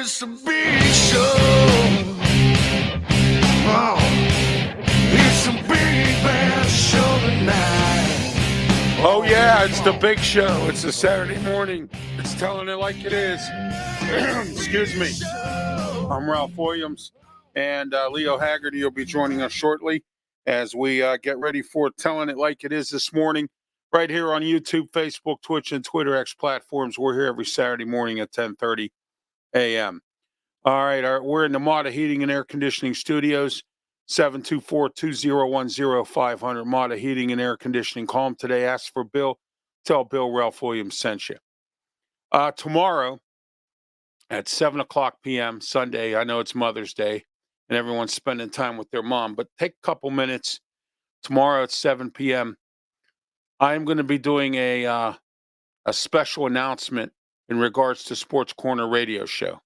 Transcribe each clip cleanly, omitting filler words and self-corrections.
it's a big show. Oh, it's a big bad show tonight. Oh, yeah, it's the big show. It's a Saturday morning. It's telling it like it is. Excuse me. I'm Ralph Williams, and Leo Haggerty will be joining us shortly as we get ready for Telling It Like It Is this morning, right here on YouTube, Facebook, Twitch, and Twitter X platforms. We're here every Saturday morning at 10:30 a.m. All right, we're in the Mata Heating and Air Conditioning Studios, 724-2010-500. Mata Heating and Air Conditioning. Call them today. Ask for Bill. Tell Bill Ralph Williams sent you. Tomorrow at 7 o'clock p.m. Sunday, I know it's Mother's Day, and everyone's spending time with their mom, but take a couple minutes. Tomorrow at 7 p.m., I'm going to be doing a special announcement in regards to Sports Corner radio show.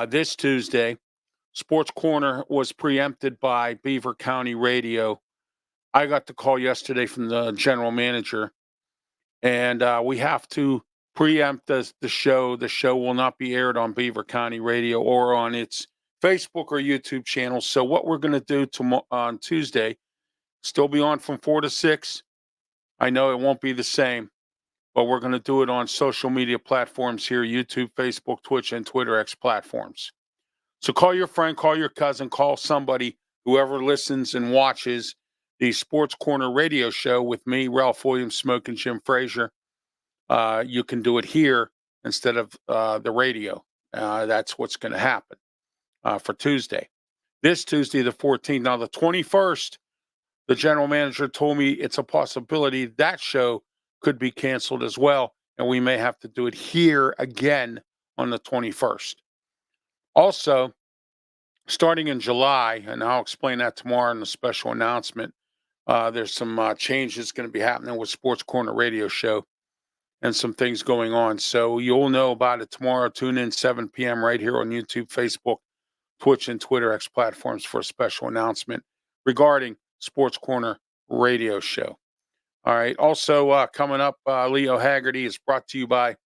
This Tuesday, Sports Corner was preempted by Beaver County Radio. I got the call yesterday from the general manager, and we have to preempt the show. The show will not be aired on Beaver County Radio or on its Facebook or YouTube channel. So what we're going to do on Tuesday, still be on from 4 to 6. I know it won't be the same, but we're going to do it on social media platforms here, YouTube, Facebook, Twitch, and Twitter X platforms. So call your friend, call your cousin, call somebody, whoever listens and watches the Sports Corner radio show with me, Ralph Williams, Smoke, and Jim Frazier. You can do it here instead of the radio. That's what's going to happen for Tuesday. This Tuesday, the 14th. Now, the 21st, the general manager told me it's a possibility that show could be canceled as well, and we may have to do it here again on the 21st. Also, starting in July, and I'll explain that tomorrow in the special announcement, there's some changes going to be happening with Sports Corner radio show and some things going on. So you'll know about it tomorrow. Tune in 7 p.m. right here on YouTube, Facebook, Twitch, and Twitter X platforms for a special announcement regarding Sports Corner radio show. All right. Also coming up, Leo Haggerty is brought to you by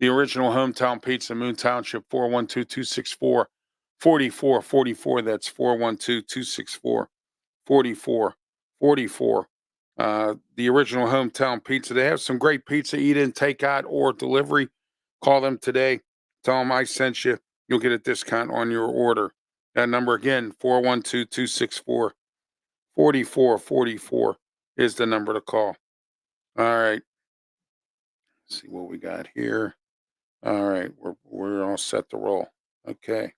the original Hometown Pizza, Moon Township, 412-264-4444. That's 412-264-4444. The original Hometown Pizza. They have some great pizza, eat in, take out, or delivery. Call them today. Tell them I sent you. You'll get a discount on your order. That number again, 412-264-4444 is the number to call. All right. Let's see what we got here. All right. We're all set to roll. Okay.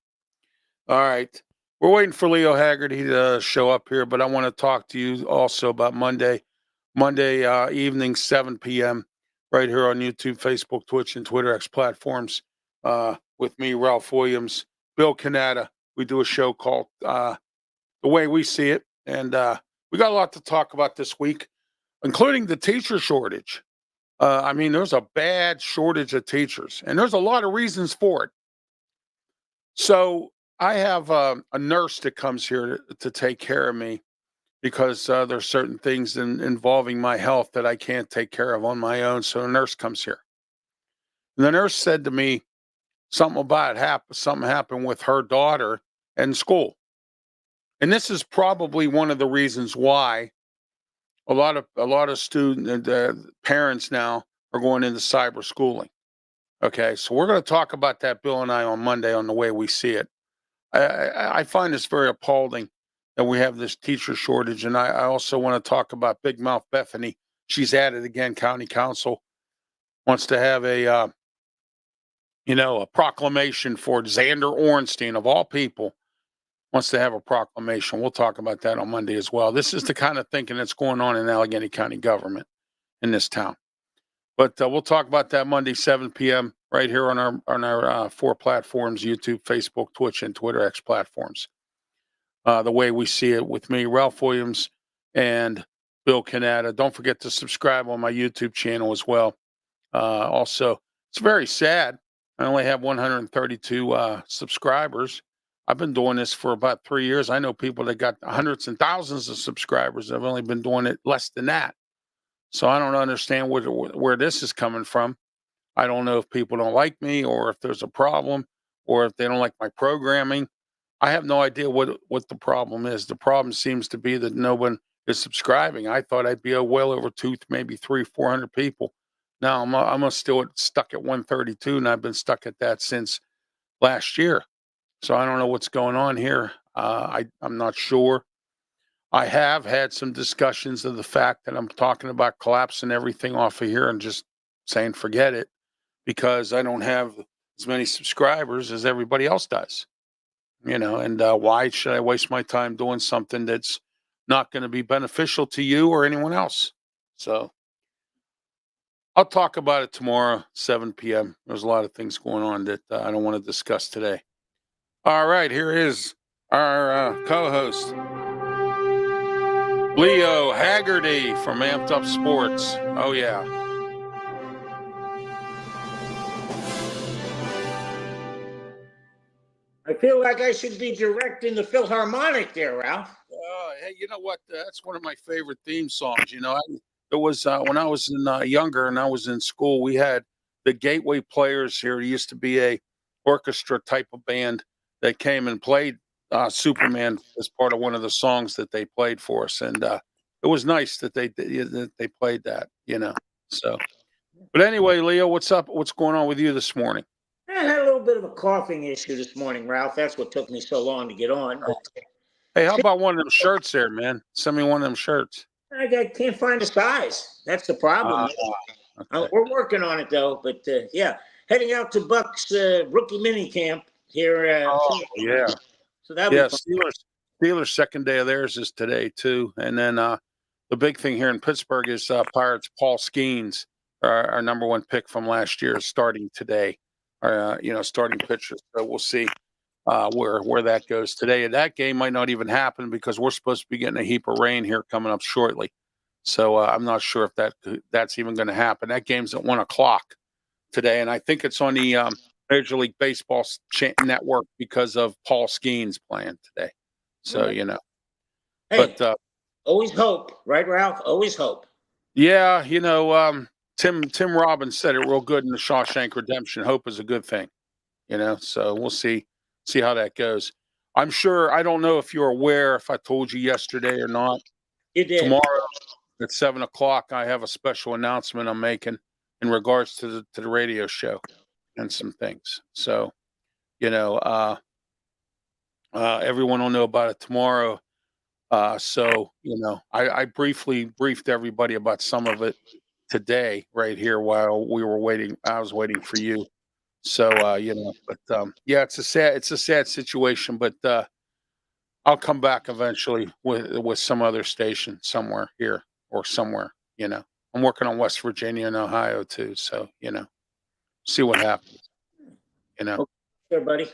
All right. We're waiting for Leo Haggerty to show up here, but I want to talk to you also about Monday evening, 7 p.m., right here on YouTube, Facebook, Twitch, and Twitter X platforms with me, Ralph Williams, Bill Canada. We do a show called The Way We See It, and we got a lot to talk about this week, including the teacher shortage. I mean, there's a bad shortage of teachers, and there's a lot of reasons for it. So I have a nurse that comes here to take care of me because there's certain things involving my health that I can't take care of on my own. So a nurse comes here. And the nurse said to me something about something happened with her daughter in school. And this is probably one of the reasons why a lot of student parents now are going into cyber schooling. Okay, so we're going to talk about that, Bill and I, on Monday on The Way We See It. I find this very appalling that we have this teacher shortage, and I also want to talk about Big Mouth Bethany. She's at it again. County Council wants to have a proclamation for Xander Ornstein, of all people, wants to have a proclamation. We'll talk about that on Monday as well. This is the kind of thinking that's going on in Allegheny County government in this town. But we'll talk about that Monday, 7 p.m. right here on our four platforms: YouTube, Facebook, Twitch, and Twitter X platforms. The Way We See It with me, Ralph Williams, and Bill Canada. Don't forget to subscribe on my YouTube channel as well. Also, it's very sad. I only have 132 subscribers. I've been doing this for about 3 years. I know people that got hundreds and thousands of subscribers. I've only been doing it less than that. So I don't understand where this is coming from. I don't know if people don't like me or if there's a problem. or if they don't like my programming. I have no idea what the problem is. The problem seems to be that no one is subscribing. I thought I'd be well over two, maybe three, 400 people. Now I'm still stuck at 132, and I've been stuck at that since last year. So I don't know what's going on here. I'm not sure. I have had some discussions of the fact that I'm talking about collapsing everything off of here and just saying forget it because I don't have as many subscribers as everybody else does. And why should I waste my time doing something that's not going to be beneficial to you or anyone else? So I'll talk about it tomorrow, 7 p.m. There's a lot of things going on that I don't want to discuss today. All right, here is our co-host, Leo Haggerty from Amped Up Sports. Oh, yeah. I feel like I should be directing the Philharmonic there, Ralph. Hey, you know what? That's one of my favorite theme songs. It was when I was younger and I was in school, we had the Gateway Players here. It used to be a orchestra type of band that came and played Superman as part of one of the songs that they played for us. And it was nice that they played that, So, but anyway, Leo, what's up? What's going on with you this morning? I had a little bit of a coughing issue this morning, Ralph. That's what took me so long to get on. But Hey, how about one of them shirts there, man? Send me one of them shirts. I can't find a size. That's the problem. Okay. We're working on it, though. But, yeah, heading out to Buck's rookie mini camp here. Yeah. So that'll be fun. Steelers' second day of theirs is today, too. And then the big thing here in Pittsburgh is Pirates' Paul Skeens, our number one pick from last year, is starting today. Starting pitchers. So we'll see where that goes today. And that game might not even happen because we're supposed to be getting a heap of rain here coming up shortly. So I'm not sure if that's even going to happen. That game's at 1:00 today, and I think it's on the Major League Baseball network because of Paul Skeens playing today. So Hey, but always hope, right, Ralph? Always hope. yeah, Tim Robbins said it real good in the Shawshank Redemption. Hope is a good thing, So we'll see how that goes. I'm sure. I don't know if you're aware, if I told you yesterday or not. You did. Tomorrow at 7:00, I have a special announcement I'm making in regards to the radio show and some things. So, everyone will know about it tomorrow. I briefly briefed everybody about some of it today right here while we were waiting. I was waiting for you. So, yeah, it's a sad situation, but I'll come back eventually with some other station somewhere here or somewhere, I'm working on West Virginia and Ohio too. So, see what happens, Sure, buddy.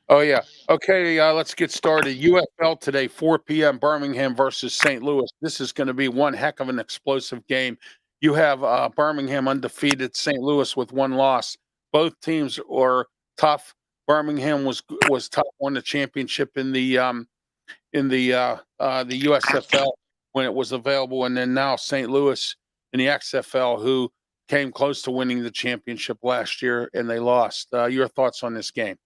Oh, yeah. Okay, let's get started. UFL today, 4 p.m., Birmingham versus St. Louis. This is going to be one heck of an explosive game. You have Birmingham undefeated, St. Louis with one loss. Both teams are tough. Birmingham was tough, won the championship in the USFL when it was available, and then now St. Louis in the XFL, who came close to winning the championship last year, and they lost. Your thoughts on this game?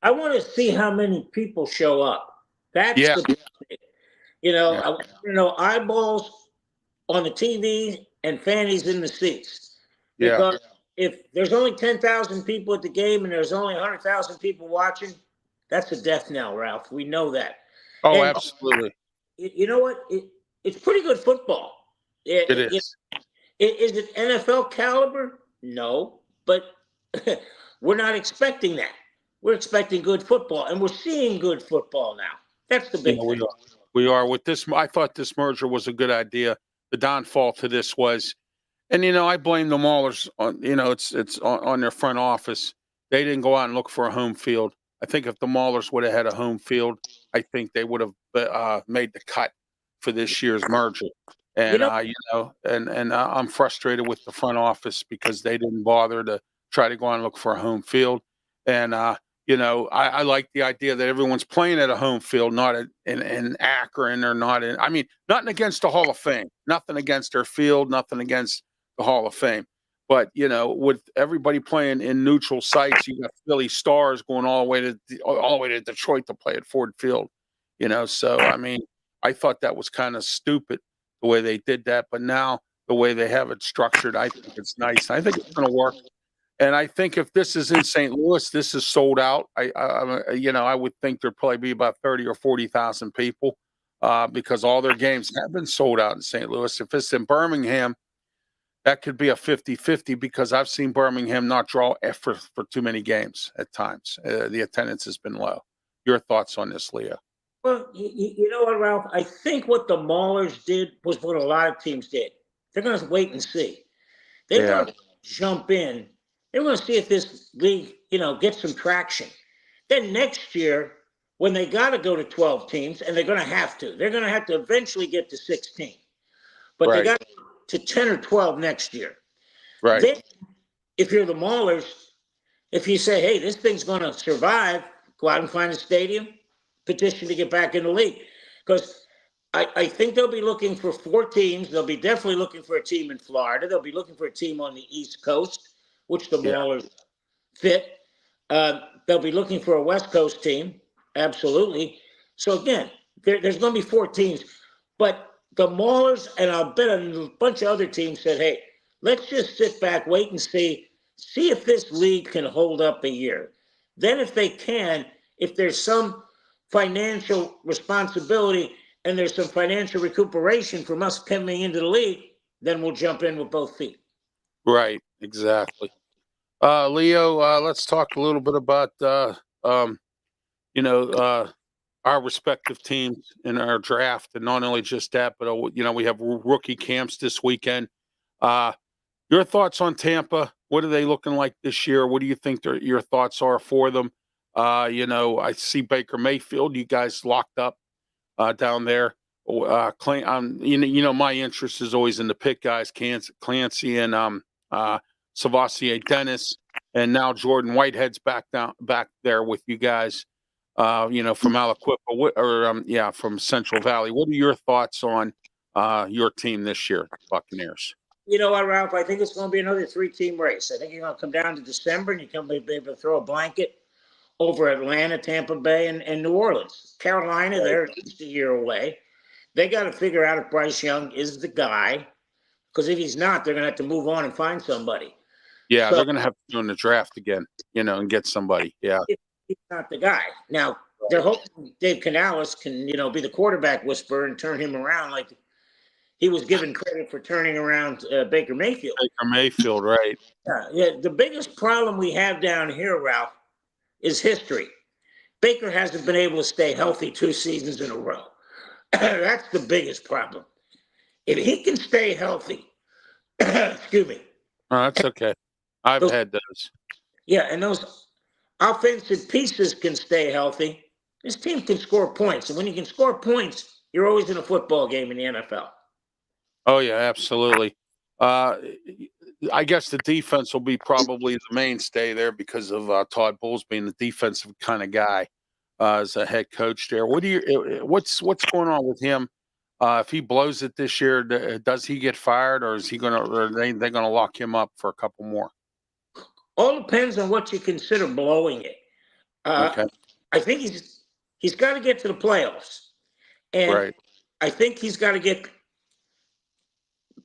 I want to see how many people show up. That's the big thing. I want to know eyeballs on the TV and fannies in the seats. Because if there's only 10,000 people at the game and there's only 100,000 people watching, that's a death knell, Ralph. We know that. Oh, And absolutely. you know what? It's pretty good football. It is. Is it NFL caliber? No, but we're not expecting that. We're expecting good football, and we're seeing good football now. That's the big thing. We are with this. I thought this merger was a good idea. The downfall to this was, and I blame the Maulers on. It's on their front office. They didn't go out and look for a home field. I think if the Maulers would have had a home field, I think they would have made the cut for this year's merger. And I'm frustrated with the front office because they didn't bother to try to go out and look for a home field. And I like the idea that everyone's playing at a home field, not in Akron or not in. I mean, nothing against the Hall of Fame, nothing against their field, nothing against the Hall of Fame. But with everybody playing in neutral sites, you got Philly Stars going all the way to Detroit to play at Ford Field. So I mean, I thought that was kind of stupid the way they did that. But now the way they have it structured, I think it's nice. I think it's going to work. And I think if this is in St. Louis, this is sold out. I would think there'd probably be about 30 or 40,000 people because all their games have been sold out in St. Louis. If it's in Birmingham, that could be a 50-50 because I've seen Birmingham not draw for too many games at times. The attendance has been low. Your thoughts on this, Leo? Well, you know what, Ralph? I think what the Maulers did was what a lot of teams did. They're going to wait and see. They weren't going to jump in. They want to see if this league, gets some traction. Then next year, when they got to go to 12 teams, and they're going to have to eventually get to 16. But they got to 10 or 12 next year. Right. Then, if you're the Maulers, if you say, hey, this thing's going to survive, go out and find a stadium, petition to get back in the league. Because I think they'll be looking for 4 teams. They'll be definitely looking for a team in Florida. They'll be looking for a team on the East Coast, which the Maulers fit. They'll be looking for a West Coast team. Absolutely. So, again, there's going to be 4 teams. But the Maulers, and I'll bet a bunch of other teams said, hey, let's just sit back, wait and see if this league can hold up a year. Then if they can, if there's some financial responsibility and there's some financial recuperation from us coming into the league, then we'll jump in with both feet. Right, exactly. Leo, let's talk a little bit about, our respective teams in our draft, and not only just that, but we have rookie camps this weekend. Your thoughts on Tampa? What are they looking like this year? What do you think your thoughts are for them? I see Baker Mayfield. You guys locked up down there. My interest is always in the pit guys, Clancy and Savasier Dennis, and now Jordan Whitehead's back there with you guys. From Aliquippa, from Central Valley. What are your thoughts on your team this year, Buccaneers? You know what, Ralph? I think it's going to be another 3-team race. I think you're going to come down to December, and you're going to be able to throw a blanket over Atlanta, Tampa Bay, and New Orleans. Carolina, they're at least a year away. They got to figure out if Bryce Young is the guy, because if he's not, they're going to have to move on and find somebody. Yeah, they're going to have to go in the draft again, and get somebody. Yeah. He's not the guy. Now, they're hoping Dave Canales can, be the quarterback whisperer and turn him around like he was given credit for turning around Baker Mayfield. Baker Mayfield, right. Yeah. The biggest problem we have down here, Ralph, is history. Baker hasn't been able to stay healthy 2 seasons in a row. That's the biggest problem. If he can stay healthy, excuse me. Oh, that's okay. I've had those. Yeah, and those offensive pieces can stay healthy. This team can score points. And when you can score points, you're always in a football game in the NFL. Oh, yeah, absolutely. I guess the defense will be probably the mainstay there because of Todd Bowles being the defensive kind of guy as a head coach there. What's going on with him? If he blows it this year, does he get fired, or is he going to? Or are they going to lock him up for a couple more? All depends on what you consider blowing it. Okay. I think he's got to get to the playoffs, and I think he's got to get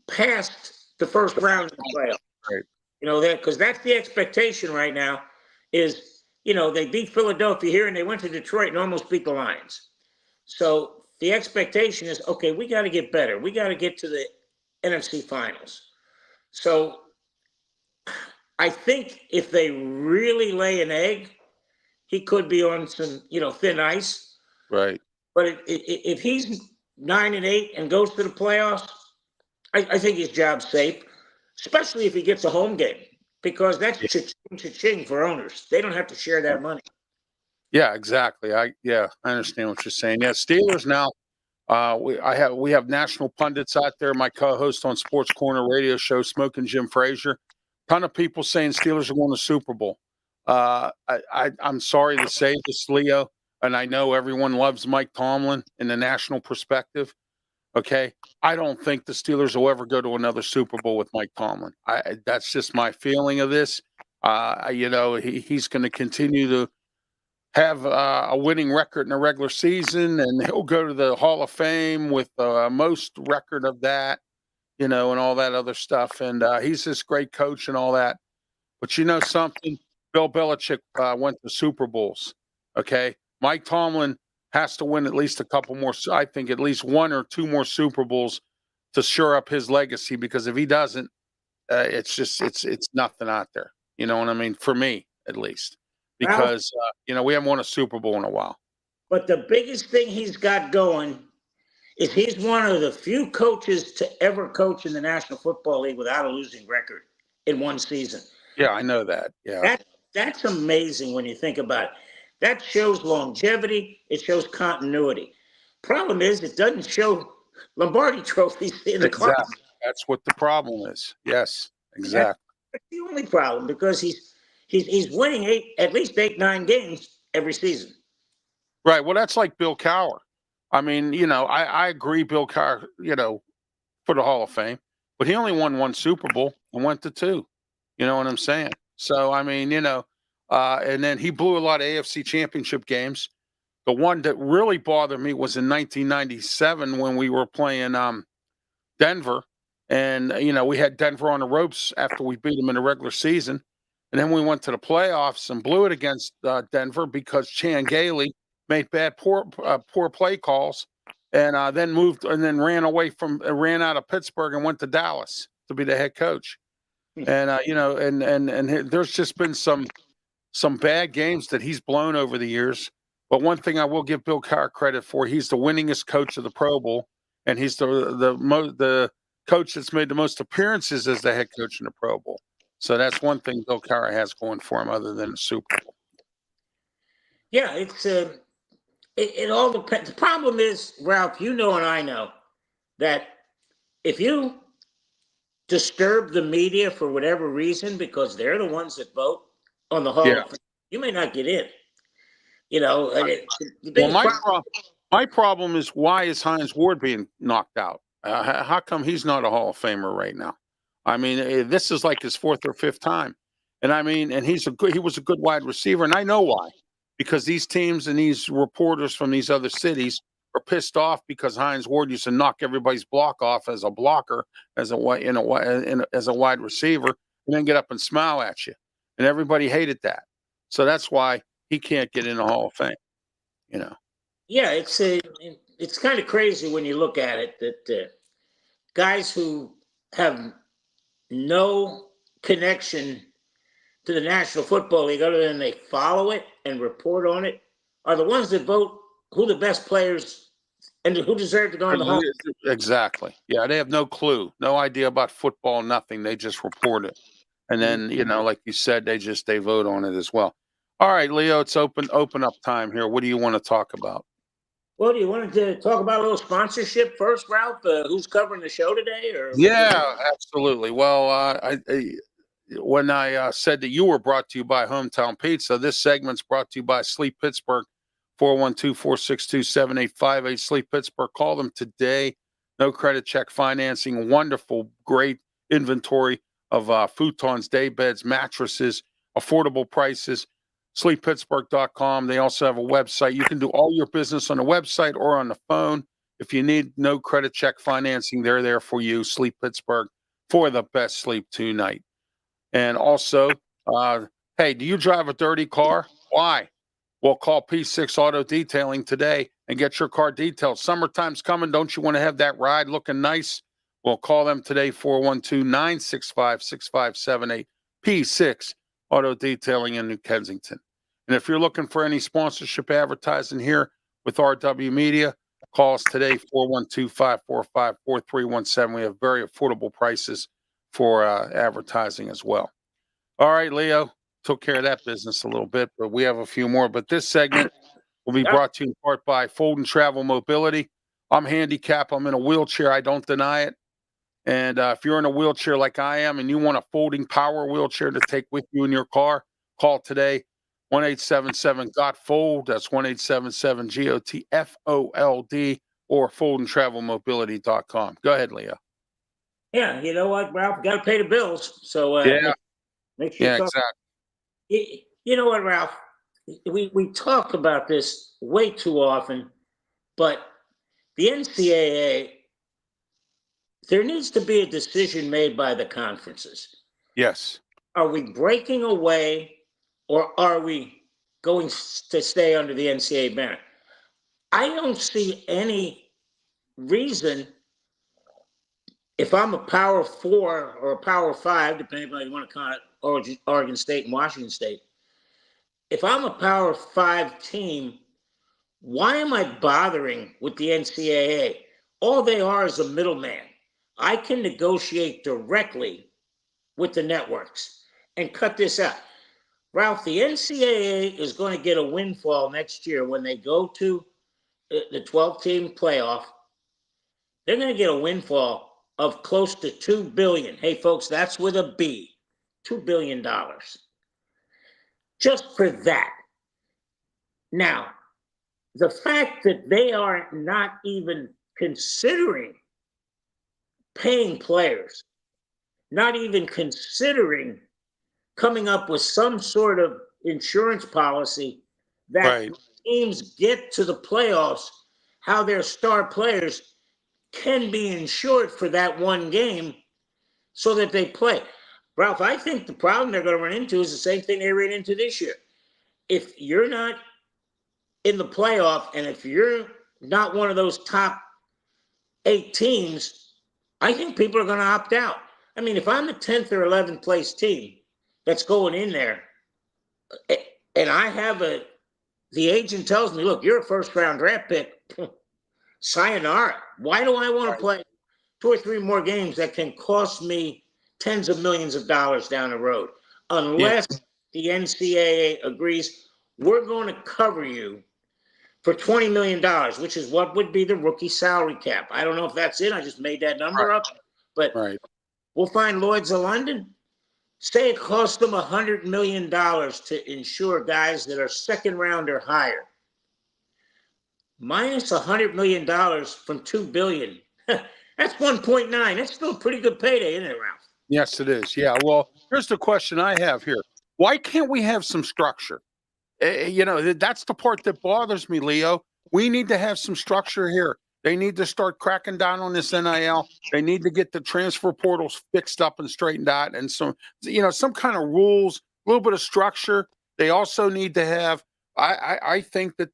past the first round of the playoffs. Right. Because that's the expectation right now. Is they beat Philadelphia here, and they went to Detroit and almost beat the Lions. So the expectation is, okay, we got to get better. We got to get to the NFC Finals. So I think if they really lay an egg, he could be on some, thin ice. Right. But if he's 9-8 and goes to the playoffs, I think his job's safe, especially if he gets a home game, because that's cha-ching for owners. They don't have to share that money. Yeah, exactly. I understand what you're saying. Yeah, Steelers now. We have national pundits out there. My co-host on Sports Corner radio show, Smoking Jim Frazier. Ton of people saying Steelers are going to Super Bowl. I'm sorry to say this, Leo, and I know everyone loves Mike Tomlin in the national perspective, Okay. I don't think the Steelers will ever go to another Super Bowl with Mike Tomlin. That's just my feeling of this. He's going to continue to have a winning record in the regular season, and he'll go to the Hall of Fame with most record of that, and all that other stuff. And he's this great coach and all that. But you know something? Bill Belichick went to Super Bowls. Okay. Mike Tomlin has to win at least a couple more. I think at least one or two more Super Bowls to shore up his legacy, because if he doesn't, it's nothing out there. You know what I mean? For me, at least, because we haven't won a Super Bowl in a while. But the biggest thing he's got going is he's one of the few coaches to ever coach in the National Football League without a losing record in one season. Yeah, I know that. Yeah, that's amazing when you think about it. That shows longevity. It shows continuity. Problem is, it doesn't show Lombardi trophies in the class. That's what the problem is. Yes, exactly. That's the only problem, because he's winning at least 8-9 games every season. Right. Well, that's like Bill Cowher. I mean, I agree, Bill Cowher, for the Hall of Fame, but he only won one Super Bowl and went to two. You know what I'm saying? So, I mean, and then he blew a lot of AFC championship games. The one that really bothered me was in 1997 when we were playing Denver. And, we had Denver on the ropes after we beat them in the regular season. And then we went to the playoffs and blew it against Denver because Chan Gailey made poor play calls, and then ran out of Pittsburgh and went to Dallas to be the head coach. And and there's just been some bad games that he's blown over the years. But one thing I will give Bill Cowher credit for: he's the winningest coach of the Pro Bowl, and he's the coach that's made the most appearances as the head coach in the Pro Bowl. So that's one thing Bill Cowher has going for him, other than the Super Bowl. Yeah, it all depends. The problem is, Ralph, and I know that if you disturb the media for whatever reason, because they're the ones that vote on the Hall of Fame, you may not get in. My problem is, why is Hines Ward being knocked out? How come he's not a Hall of Famer right now? I mean, this is like his fourth or fifth time. And I mean, and he was a good wide receiver, and I know why. Because these teams and these reporters from these other cities are pissed off because Hines Ward used to knock everybody's block off as a blocker, as a wide receiver, and then get up and smile at you. And everybody hated that. So that's why he can't get in the Hall of Fame. Yeah, it's kind of crazy when you look at it that guys who have no connection to the National Football League, other than they follow it and report on it, are the ones that vote who the best players and who deserve to go in the Hall. Exactly. Yeah, they have no clue, no idea about football, nothing. They just report it. And then, like you said, they vote on it as well. All right, Leo, it's open up time here. What do you want to talk about? Well, do you want to talk about a little sponsorship first, Ralph? Who's covering the show today? Yeah, absolutely. Well, when I said that you were brought to you by Hometown Pizza, this segment's brought to you by Sleep Pittsburgh, 412-462-7858. Sleep Pittsburgh. Call them today. No credit check financing. Wonderful, great inventory of futons, day beds, mattresses, affordable prices. SleepPittsburgh.com. They also have a website. You can do all your business on the website or on the phone. If you need no credit check financing, they're there for you. Sleep Pittsburgh, for the best sleep tonight. And also, hey, do you drive a dirty car? Why? Well, call P6 Auto Detailing today and get your car detailed. Summertime's coming. Don't you want to have that ride looking nice? Well, call them today, 412-965-6578. P6 Auto Detailing in New Kensington. And if you're looking for any sponsorship advertising here with RW Media, call us today, 412-545-4317. We have very affordable prices for advertising as well. All right, Leo, took care of that business a little bit, but we have a few more. But this segment will be brought to you in part by Fold and Travel Mobility. I'm handicapped. I'm in a wheelchair. I don't deny it. And if you're in a wheelchair like I am and you want a folding power wheelchair to take with you in your car, call today, 1-877-GOT-FOLD. That's 1-877-GOT-FOLD. or FoldenTravelMobility.com. Go ahead, Leo. Yeah, you know what, Ralph? Got to pay the bills. So make sure you Yeah, talk. exactly. You know what, Ralph? We talk about this way too often, but the NCAA, there needs to be a decision made by the conferences. Yes. Are we breaking away, or are we going to stay under the NCAA banner? I don't see any reason, if I'm a Power 4 or a Power 5, depending on how you want to call it, Oregon State and Washington State. If I'm a Power 5 team, why am I bothering with the NCAA? All they are is a middleman. I can negotiate directly with the networks and cut this out. Ralph, the NCAA is going to get a windfall next year when they go to the 12-team playoff. They're going to get a windfall of close to $2 billion. Hey, folks, that's with a B. $2 billion. Just for that. Now, the fact that they are not even considering paying players, not even considering coming up with some sort of insurance policy that teams get to the playoffs, how their star players can be insured for that one game so that they play. Ralph, I think the problem they're going to run into is the same thing they ran into this year. If you're not in the playoff, and if you're not one of those top 8 teams, I think people are going to opt out. I mean, if I'm the 10th or 11th place team that's going in there, and I have the agent tells me, look, you're a first round draft pick, sayonara. Why do I want to play 2 or 3 more games that can cost me tens of millions of dollars down the road? Unless the NCAA agrees, we're going to cover you for $20 million, which is what would be the rookie salary cap. I don't know if that's it. I just made that number up. But we'll find Lloyd's of London. Say it costs them $100 million to insure guys that are second round or higher. Minus $100 million from $2 billion. That's 1.9. That's still a pretty good payday, isn't it, Ralph? Yes, it is. Yeah. Well, here's the question I have here. Why can't we have some structure? That's the part that bothers me, Leo. We need to have some structure here. They need to start cracking down on this NIL. They need to get the transfer portals fixed up and straightened out, and some kind of rules, a little bit of structure. They also need to have. I think that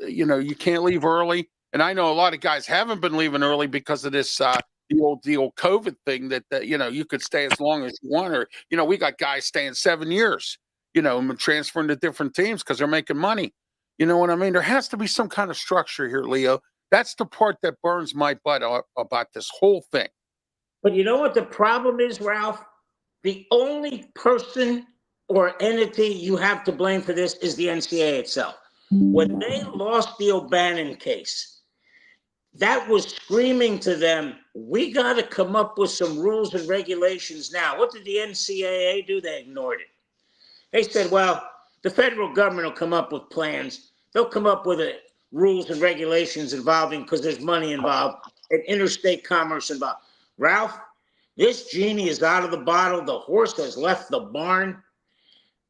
you can't leave early, and I know a lot of guys haven't been leaving early because of this the old COVID thing that you could stay as long as you want, or we got guys staying 7 years. Transferring to different teams because they're making money. You know what I mean? There has to be some kind of structure here, Leo. That's the part that burns my butt about this whole thing. But you know what the problem is, Ralph? The only person or entity you have to blame for this is the NCAA itself. When they lost the O'Bannon case, that was screaming to them, we got to come up with some rules and regulations now. What did the NCAA do? They ignored it. They said, well, the federal government will come up with plans. They'll come up with rules and regulations involving, because there's money involved, and interstate commerce involved. Ralph, this genie is out of the bottle. The horse has left the barn.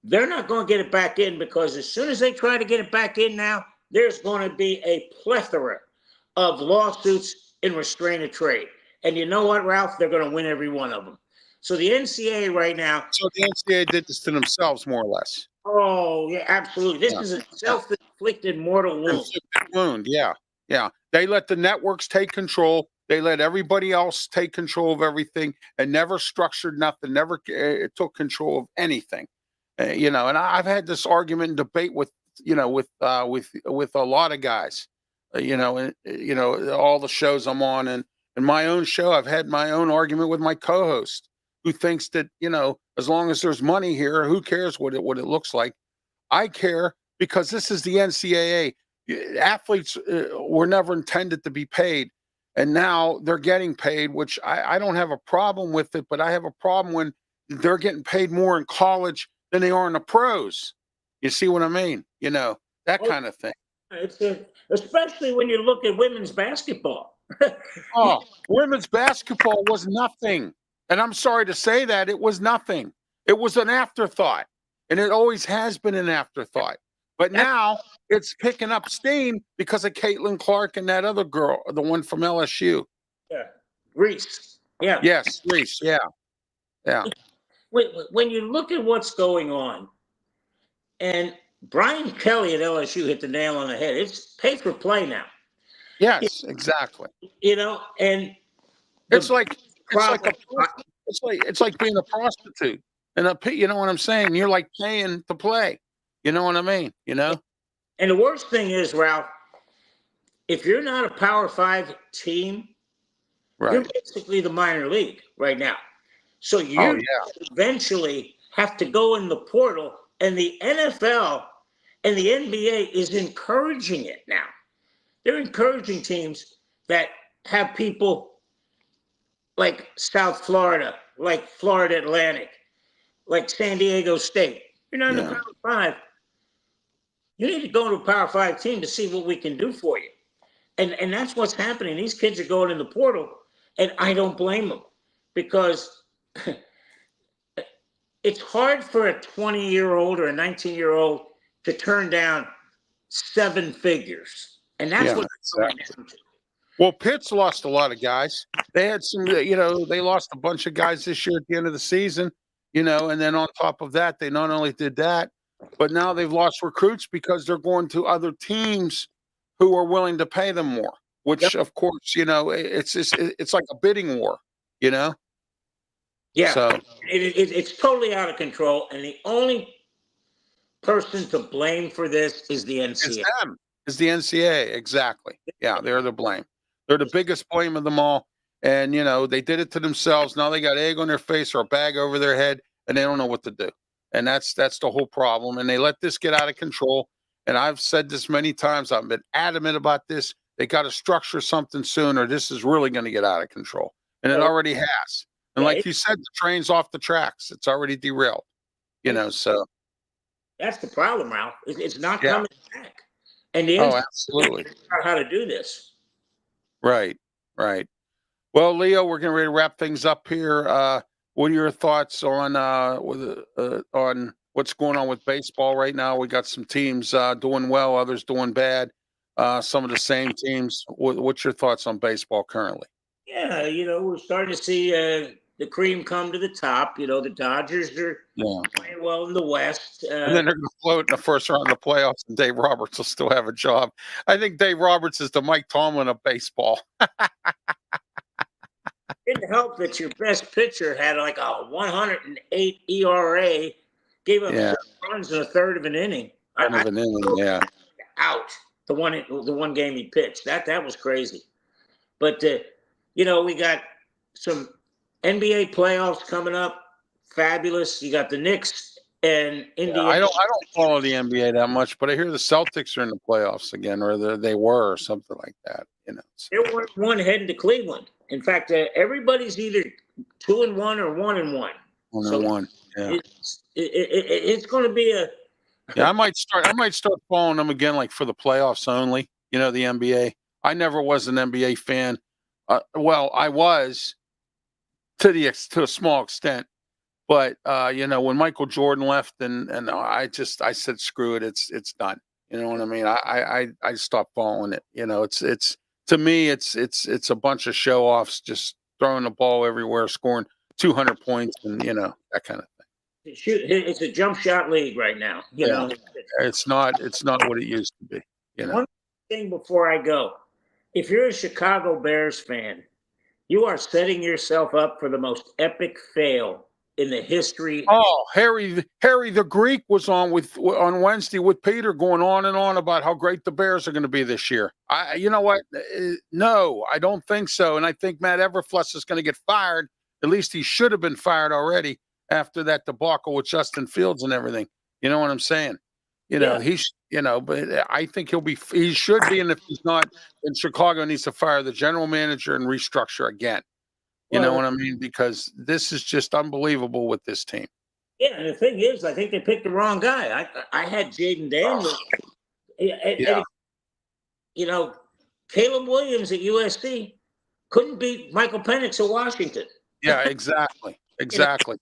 They're not going to get it back in, because as soon as they try to get it back in now, there's going to be a plethora of lawsuits in restraint of trade. And you know what, Ralph? They're going to win every one of them. So the NCAA right now. So the NCAA did this to themselves, more or less. Oh, yeah, absolutely. This is a self-inflicted mortal wound. Yeah. They let the networks take control. They let everybody else take control of everything, and never structured nothing, never took control of anything. And I've had this argument and debate with a lot of guys. All the shows I'm on, and my own show, I've had my own argument with my co-host, who thinks that, as long as there's money here, who cares what it looks like? I care, because this is the NCAA. Athletes were never intended to be paid, and now they're getting paid, which I don't have a problem with it, but I have a problem when they're getting paid more in college than they are in the pros. You see what I mean? That kind of thing. Especially when you look at women's basketball. Oh, women's basketball was nothing. And I'm sorry to say that it was nothing. It was an afterthought. And it always has been an afterthought. But now it's picking up steam because of Caitlin Clark and that other girl, the one from LSU. Yeah, Greece. Yeah. Yes, Reese. Yeah. Yeah. When you look at what's going on, and Brian Kelly at LSU hit the nail on the head. It's pay for play now. Yes, exactly. And it's like it's like being a prostitute and you know what I'm saying? You're like paying to play. You know what I mean? And the worst thing is, Ralph, if you're not a Power 5 team, you're basically the minor league right now. So you eventually have to go in the portal, and the NFL and the NBA is encouraging it now. They're encouraging teams that have people like South Florida, like Florida Atlantic, like San Diego State. You're not in the Power 5. You need to go to a Power 5 team to see what we can do for you. And that's what's happening. These kids are going in the portal, and I don't blame them, because it's hard for a 20-year-old or a 19-year-old to turn down 7 figures. And that's what it's going down to. Well, Pitt's lost a lot of guys. They had some, they lost a bunch of guys this year at the end of the season, and then on top of that, they not only did that, but now they've lost recruits because they're going to other teams who are willing to pay them more, which of course, it's like a bidding war, Yeah. So it's totally out of control. And the only person to blame for this is the NCAA. It's them. It's the NCAA. Exactly. Yeah. They're the blame. They're the biggest blame of them all. And, they did it to themselves. Now they got egg on their face or a bag over their head, and they don't know what to do. And that's the whole problem. And they let this get out of control. And I've said this many times. I've been adamant about this. They got to structure something soon, or this is really going to get out of control. And it already has. And like you said, the train's off the tracks. It's already derailed, so. That's the problem, Ralph. It's not coming back. And the absolutely. Figure out how to do this. Right. Well, Leo, we're getting ready to wrap things up here. What are your thoughts on what's going on with baseball right now? We got some teams doing well, others doing bad. Some of the same teams. What's your thoughts on baseball currently? Yeah, we're starting to see the cream come to the top. The Dodgers are playing well in the West. And then they're going to float in the first round of the playoffs, and Dave Roberts will still have a job. I think Dave Roberts is the Mike Tomlin of baseball. Didn't help that your best pitcher had like a 108 ERA, gave up 6 runs in a third of an inning. Out. The one game he pitched. That was crazy. But we got some NBA playoffs coming up. Fabulous. You got the Knicks and Indiana. I don't follow the NBA that much, but I hear the Celtics are in the playoffs again, or they were, or something like that. They're 1-1 heading to Cleveland. In fact, everybody's either 2-1 or 1-1. 1-1. Yeah. It's going to be a. Yeah, I might start following them again, like for the playoffs only. The NBA. I never was an NBA fan. Well, I was to a small extent, but when Michael Jordan left, and I said screw it, it's done. You know what I mean? I stopped following it. It's to me, it's a bunch of show offs, just throwing the ball everywhere, scoring 200 points, and that kind of thing. It's a jump shot league right now. It's not what it used to be. One thing before I go, if you're a Chicago Bears fan, you are setting yourself up for the most epic fail in the history. Oh, Harry the Greek was on Wednesday with Peter, going on and on about how great the Bears are going to be this year. You know what? No, I don't think so. And I think Matt Everfluss is going to get fired. At least he should have been fired already after that debacle with Justin Fields and everything. You know what I'm saying? But I think he should be. And if he's not, then Chicago needs to fire the general manager and restructure again. You know what I mean? Because this is just unbelievable with this team. Yeah, and the thing is, I think they picked the wrong guy. I had Jaden Daniels. Caleb Williams at USC couldn't beat Michael Penix at Washington. Yeah, exactly. Exactly.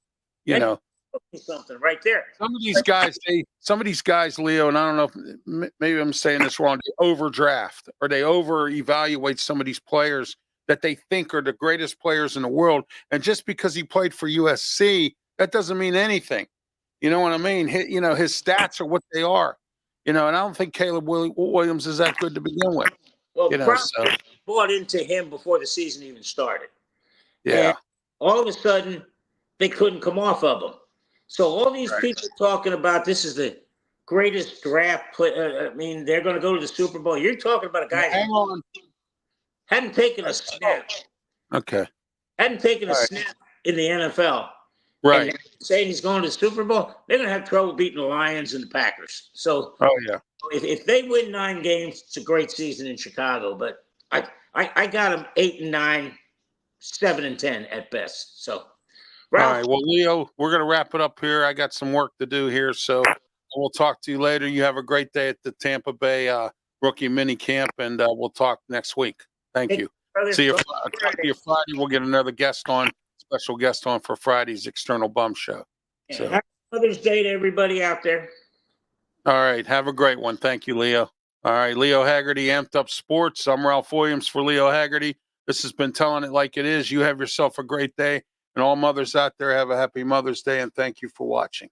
That's something right there. Some of these guys, Leo, and I don't know if maybe I'm saying this wrong, they overdraft or they over evaluate some of these players that they think are the greatest players in the world. And just because he played for USC, that doesn't mean anything. You know what I mean? His stats are what they are. And I don't think Caleb Williams is that good to begin with. Well, bought into him before the season even started. Yeah. And all of a sudden, they couldn't come off of him. So all these people talking about this is the greatest draft play. I mean, they're going to go to the Super Bowl. You're talking about a guy who hadn't taken a snap. Okay. Hadn't taken a snap in the NFL. Right. And saying he's going to the Super Bowl, they're going to have trouble beating the Lions and the Packers. So, if they win 9 games, it's a great season in Chicago. But I got them 8-9, 7-10 at best. So, Ralph. All right. Well, Leo, we're going to wrap it up here. I got some work to do here. So we'll talk to you later. You have a great day at the Tampa Bay rookie mini camp, and we'll talk next week. Thank you. See you. Talk to you Friday. We'll get another special guest on for Friday's External Bum Show. So. Happy Mother's Day to everybody out there. All right. Have a great one. Thank you, Leo. All right. Leo Haggerty, Amped Up Sports. I'm Ralph Williams for Leo Haggerty. This has been Telling It Like It Is. You have yourself a great day. And all mothers out there, have a happy Mother's Day, and thank you for watching.